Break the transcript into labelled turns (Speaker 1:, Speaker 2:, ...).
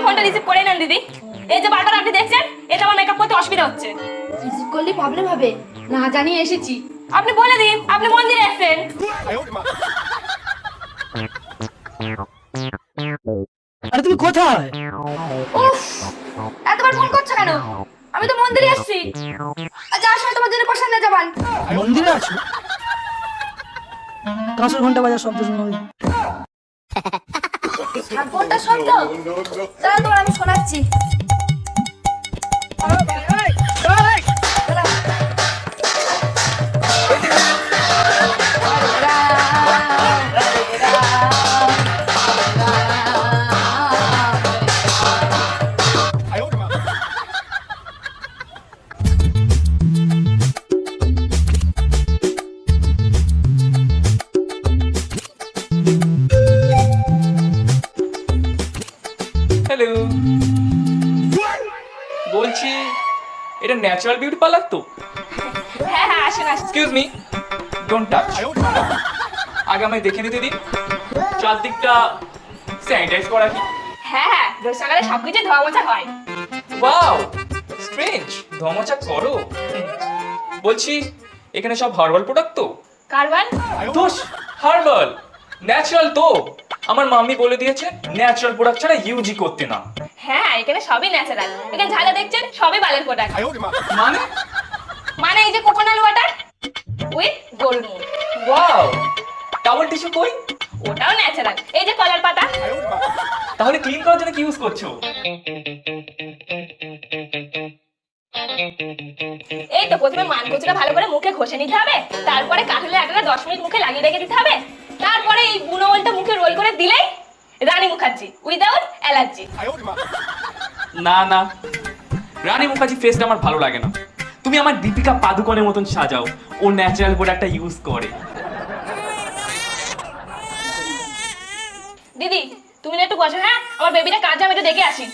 Speaker 1: ফোনটা রিসিভ করে নেন দিদি। এই যে বারবার আপনি দেখছেন, এটা আমার মেকআপ করতে অসুবিধা হচ্ছে।
Speaker 2: রিসিভ করলে প্রবলেম হবে না, জানিয়ে এসেছি।
Speaker 1: আপনি বলে দিন আপনি মন্দিরে এসেছেন।
Speaker 3: আরে তুমি কোথায়?
Speaker 2: উফ, এতবার ফোন করছো কেন? আমি তো মন্দিরে এসেছি। আর যাওয়ার সময় তোমার জন্য প্রসাদ নিয়ে যাবান।
Speaker 3: মন্দিরে আছো? কাঁসর ঘন্টা বাজার শব্দ শুনো।
Speaker 2: আর ফোনটা শব্দ তাহলে তোমার আমি শোনাচ্ছি।
Speaker 4: হ্যালো, বলছি এটা ন্যাচারাল বিউটি পার্লার তো?
Speaker 1: হ্যাঁ হ্যাঁ, আসেন আসেন।
Speaker 4: Excuse me, don't touch. আগে আমায় দেখে নিতে দিন চারদিকটা স্যানিটাইজ করা কি।
Speaker 1: হ্যাঁ হ্যাঁ, রোজ সকালে সবকিছু ধোয়া মোছা হয়।
Speaker 4: ওয়াও, স্ট্রেঞ্জ, ধমচা করো। বলছি এখানে সব হার্বাল প্রোডাক্ট তো?
Speaker 1: কারবান?
Speaker 4: দোষ, হার্বাল ন্যাচারাল তো। আমার মাম্মি বলে দিয়েছে ন্যাচারাল প্রোডাক্ট ছাড়া ইউজি করতে না।
Speaker 1: হ্যাঁ, এখানে সবই ন্যাচারাল। এখানে যা যা দেখছেন সবই বালের প্রোডাক্ট।
Speaker 4: মানে?
Speaker 1: মানে এই যে কোকোনাট ওয়াটার উইথ গোলমরিচ,
Speaker 4: ওয়াও, টাওয়েল টিস্যু কই?
Speaker 1: ওটাও ন্যাচারাল। এই যে কলার পাতা।
Speaker 4: তাহলে ক্লিন করার জন্য কি ইউজ করছো?
Speaker 1: এই তো প্রথমে মানকচুটা ভালো করে মুখে ঘষে নিতে হবে, তারপরে কাঠুলে আটাটা 10 মিনিট মুখে লাগিয়ে রেখে দিতে হবে, তারপরে এই বুনো ওলটা মুখে রোল করে দিলেই রানী মুখার্জি উইদাউট অ্যালার্জি।
Speaker 4: না না, রানী মুখার্জি ফেসটা আমার ভালো লাগে না। তুমি আমার দীপিকা পাদুকোনের মতন সাজাও, ও ন্যাচারাল প্রোডাক্টটা ইউজ করে।
Speaker 1: দিদি তুমি না একটু বসো, হ্যাঁ আমার বেবিটা কাঁদছে, আমি একটু দেখে আসি।